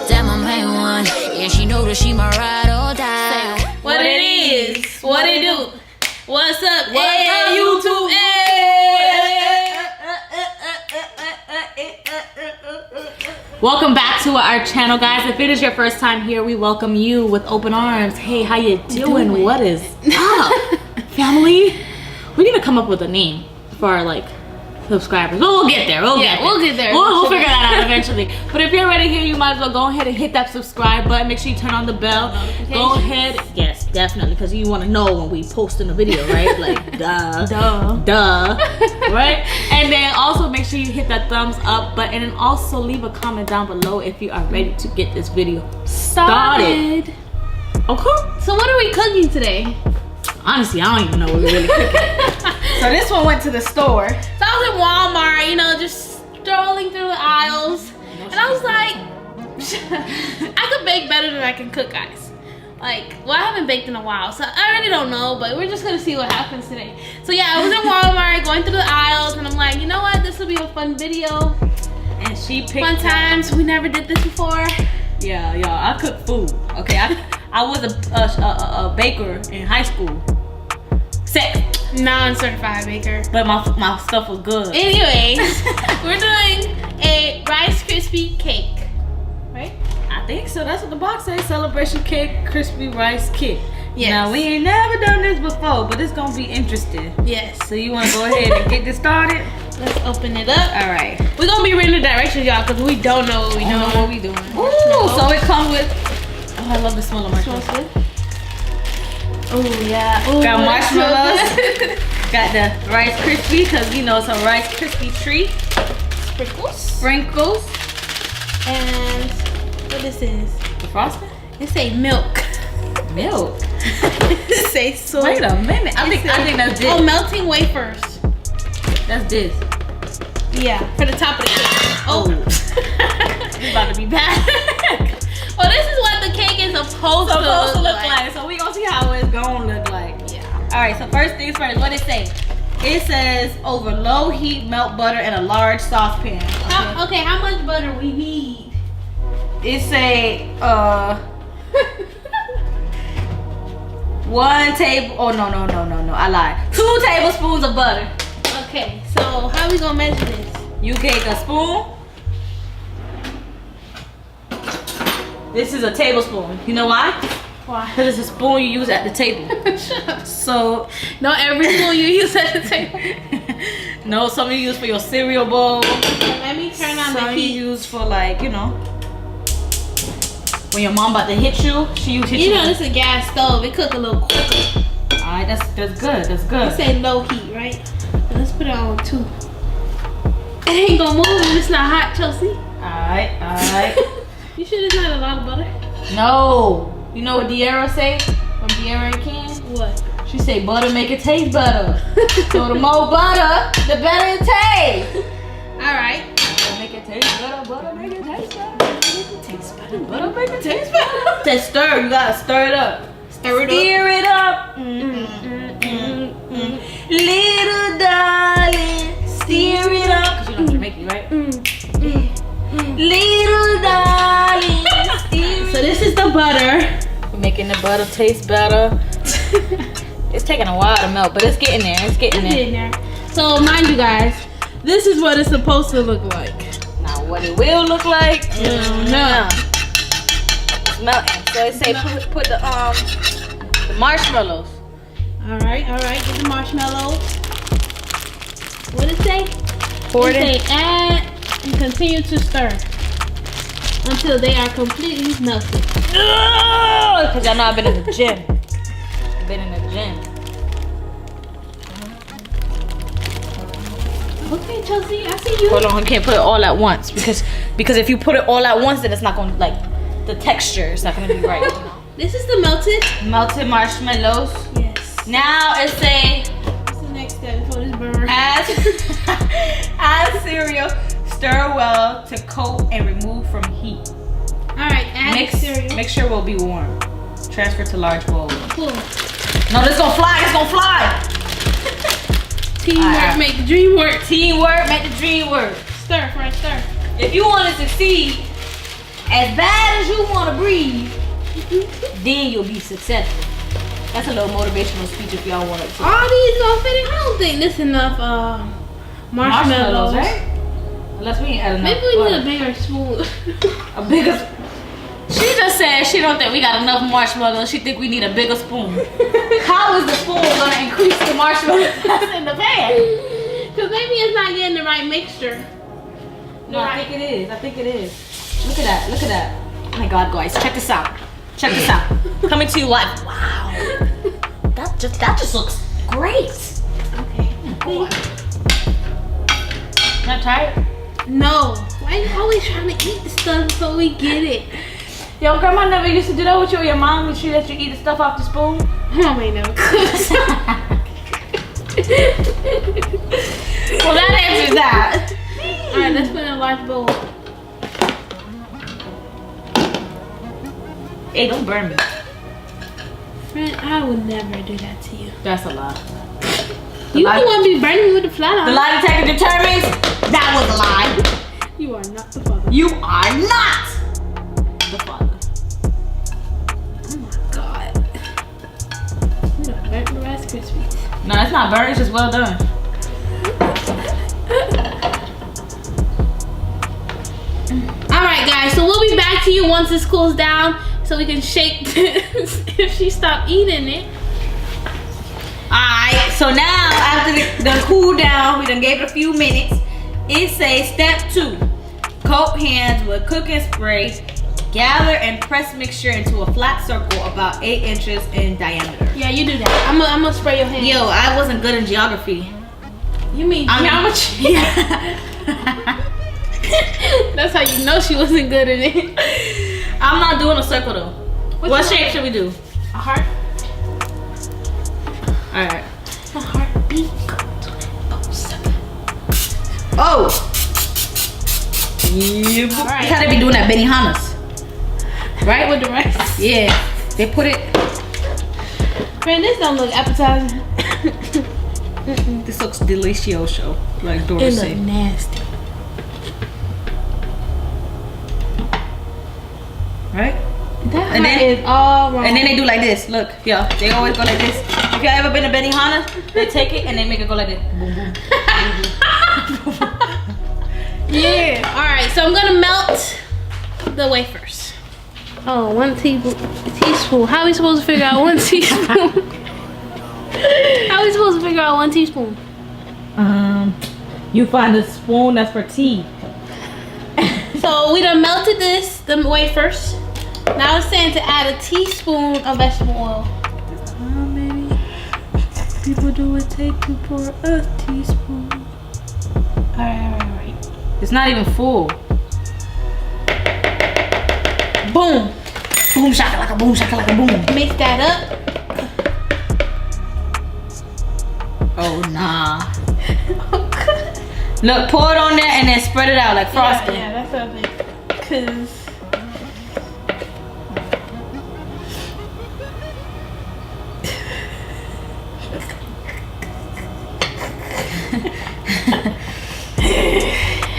Damn, I'm main one. Yeah, she know that she my ride or die. What it is? What it do? What's up? What's up, YouTube? Welcome back to our channel, guys. If it is your first time here, we welcome you with open arms. Hey, how you doing? What is up, family? We need to come up with a name for our subscribers. We'll get there. We'll get there. We'll figure that out eventually. But if you're already here, you might as well go ahead and hit that subscribe button. Make sure you turn on the bell. Go ahead. Yes, definitely, because you want to know when we post in the video, right? Like, duh. Right? And then also make sure you hit that thumbs up button and also leave a comment down below if you are ready to get this video started. Okay. So what are we cooking today? Honestly, I don't even know what we're really cooking. So this one went to the store. So I was in Walmart, just strolling through the aisles, and I was like, I could bake better than I can cook, guys. I haven't baked in a while, so I really don't know, but we're just gonna see what happens today. So yeah, I was in Walmart going through the aisles, and I'm like, you know what, this will be a fun video. And she picked fun times. We never did this before. Yeah, y'all, I cook food. Okay, I was a baker in high school. Non-certified baker. But my stuff was good. Anyways, we're doing a Rice Krispie cake, right? I think so. That's what the box says. Celebration cake, crispy rice cake. Yes. Now, we ain't never done this before, but it's going to be interesting. Yes. So you want to go ahead and get this started? Let's open it up. All right. We're going to be reading the directions, y'all, because we don't know what we doing. What we doing. Ooh, so it comes with... Oh, I love the smell of marshmallows. Oh, yeah. Ooh, got marshmallows. Got the Rice Krispie, because it's a Rice Krispie treat. Sprinkles. And what this is? The frosting? It say milk. Milk? It say soy. Wait a minute. I think that's this. Oh, melting wafers. That's this. Yeah, for the top of the cake. Oh. It's about to be bad. Well, this is what the cake is supposed to look like. So we're going to see how it's going to look like. Yeah. All right, so first things first, what it say? It says over low heat melt butter in a large saucepan. Okay, how much butter we need? It say 1 table. Oh no! I lied. 2 tablespoons of butter. Okay, so how we gonna measure this? You take a spoon. This is a tablespoon. You know why? Why? Because it's a spoon you use at the table. So not every spoon you use at the table. No, some you use for your cereal bowl. Let me turn on the heat. Some you use for when your mom about to hit you, she hit you. This is a gas stove. It cook a little quicker. Alright, that's good. That's good. You say low heat, right? Let's put it on 2. It ain't gonna move if it's not hot, Chelsea. Alright. You sure there's not a lot of butter? No. You know what De'Ara say from De'Ara and Ken? What? She say butter make it taste better. So the more butter, the better it tastes. Alright. Butter make it taste better. Butter make it taste better. Butter make it taste better. Just stir. You gotta stir it up. Stir it up. Little darling, stir it up. Cause you know Jamaican, right? Little darling, stir. So this is the butter. We're making the butter taste better. It's taking a while to melt, but it's getting there. It's getting there. So mind you guys, this is what it's supposed to look like. Now what it will look like? No. It's melting. So it say put the marshmallows. All right. Get the marshmallows. What did it say? Pour it in. Say add and continue to stir until they are completely melted. Because y'all know I've been in the gym. Okay, Chelsea, I see you. Hold on, I can't put it all at once because if you put it all at once, then it's not going to the texture is not going to be right. This is the melted marshmallows. Yes. Now it say. What's the next step before this burn? Add cereal. Stir well to coat and remove from heat. All right, add cereal. Make sure it will be warm. Transfer to large bowl. Cool. No, this gonna fly. It's gonna fly. Teamwork make the dream work. Teamwork make the dream work. Stir, French, stir. If you want to succeed, as bad as you want to breathe, then you'll be successful. That's a little motivational speech if y'all want it to. All these gonna fit in. I don't think this enough marshmallows. Right? Unless we ain't add enough. Maybe we need a bigger spoon. A bigger. She just said she don't think we got enough marshmallows. She think we need a bigger spoon. How is the spoon gonna increase the marshmallows that's in the pan? Cause maybe it's not getting the right mixture. No, I think it is. I think it is. Look at that. Look at that. Oh my God, guys, check this out. Check this out. Coming to you live. Wow. That just looks great. Okay. Not tired? No. Why are you always trying to eat the stuff before we get it? Yo, grandma never used to do that with you or your mom, and she let you eat the stuff off the spoon? Mom ain't never cooked. Well, that answers that. Alright, let's put in a large bowl. Hey, don't burn me. Friend, I would never do that to you. That's a lie. You don't want to be burning me with the flat The iron. lie detector determines that was a lie. You are not the father. You are not the father. Oh my God. You done burnt the Rice Krispies. No, it's not burnt. It's just well done. Alright guys, so we'll be back to you once this cools down so we can shake this if she stopped eating it. Alright, so now after the cool down, we done gave it a few minutes. It says step 2. Coat hands with cooking spray. Gather and press mixture into a flat circle about 8 inches in diameter. Yeah, you do that. I'm gonna spray your hand. Yo, I wasn't good in geography. You mean geometry? Yeah. That's how you know she wasn't good at it. I'm not doing a circle though. What shape? shape should we do? A heart? Alright. A heartbeat. Oh! Yep. Alright. That's how they be doing at Benihana's. Right? With the rice. Yeah. They put it. Friend, this don't look appetizing. This looks delicioso. Like Dora It look said. nasty. Right? That And heart then- is all wrong. And then they do like this. Look, yo, they always go like this. If y'all ever been to Benihana, they take it and they make it go like this. Boom, boom. Yeah. Alright, so I'm gonna melt the wafers. Oh, 1 teaspoon. How are we supposed to figure out 1 teaspoon? How are we supposed to figure out 1 teaspoon? You find a spoon that's for tea. So we done melted the wafers. Now it's saying to add a teaspoon of vegetable oil. How many people do it take to pour a teaspoon? Alright. It's not even full. Boom. Boom shakalaka, boom shakalaka, boom. Mix that up. Oh nah. Look, pour it on there and then spread it out like frosting. Yeah, that's what I think. Cause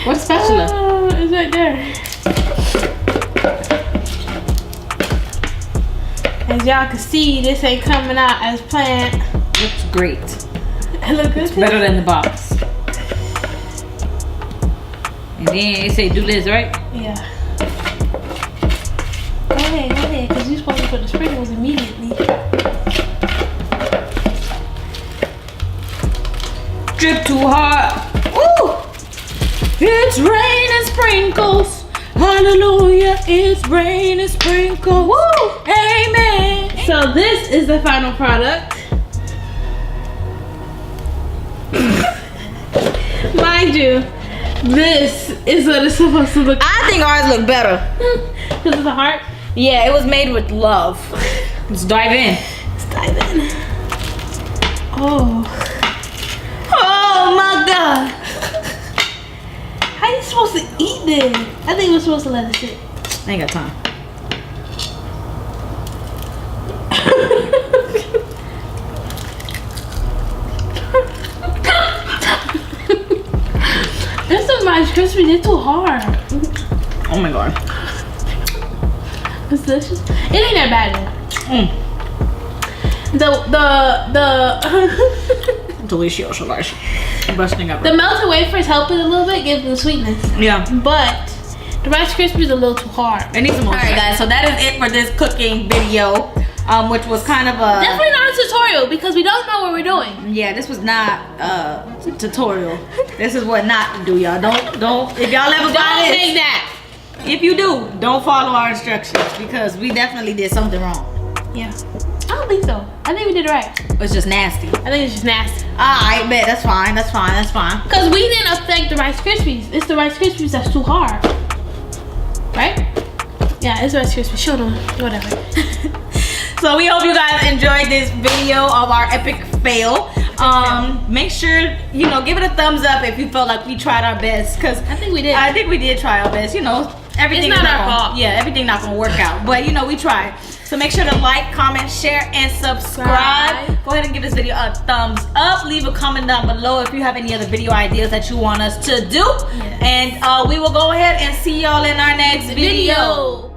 What's spatula? it's right there. As y'all can see, this ain't coming out as planned. Looks great. It look good. Better than the box. And then it say do this, right? Yeah. Go ahead, because you're supposed to put the sprinkles immediately. Drip too hard. Woo! It's rain and sprinkles. Hallelujah. It's rain and sprinkles. Woo! Amen. So this is the final product. Mind you, this is what it's supposed to look like. I think ours look better. This is a heart. Yeah, it was made with love. Let's dive in. Let's dive in. Oh. Oh my God. How you supposed to eat this? I think we're supposed to let it sit. I ain't got time. This is Rice Krispies, they're too hard. Oh my God. It's delicious. It ain't that bad though. The Delicious, delicious. Best thing ever. the melted wafers help it a little bit, give it the sweetness. Yeah. But the Rice Krispies is a little too hard. It needs some more. Alright guys, so that is it for this cooking video. Which was kind of a Definitely not a tutorial because we don't know what we're doing. yeah, this was not tutorial. This is what not to do, y'all. Don't if y'all ever buy Don't this, think that. if you do, don't follow our instructions because we definitely did something wrong. Yeah. I don't think so. I think we did it right. It's just nasty. I think it's just nasty. I bet that's fine. That's fine. That's fine. Because we didn't affect the Rice Krispies. It's the Rice Krispies that's too hard. Right? Yeah, it's Rice Krispies. Show them. Whatever. So we hope you guys enjoyed this video of our epic fail. Make sure, you know, give it a thumbs up if you felt like we tried our best. Cause I think we did. I think we did try our best. You know, everything It's is not our gonna- fault. Yeah, everything not gonna work out. But you know, we tried. So make sure to like, comment, share, and subscribe. Go ahead and give this video a thumbs up. Leave a comment down below if you have any other video ideas that you want us to do. Yes. And we will go ahead and see y'all in our next video.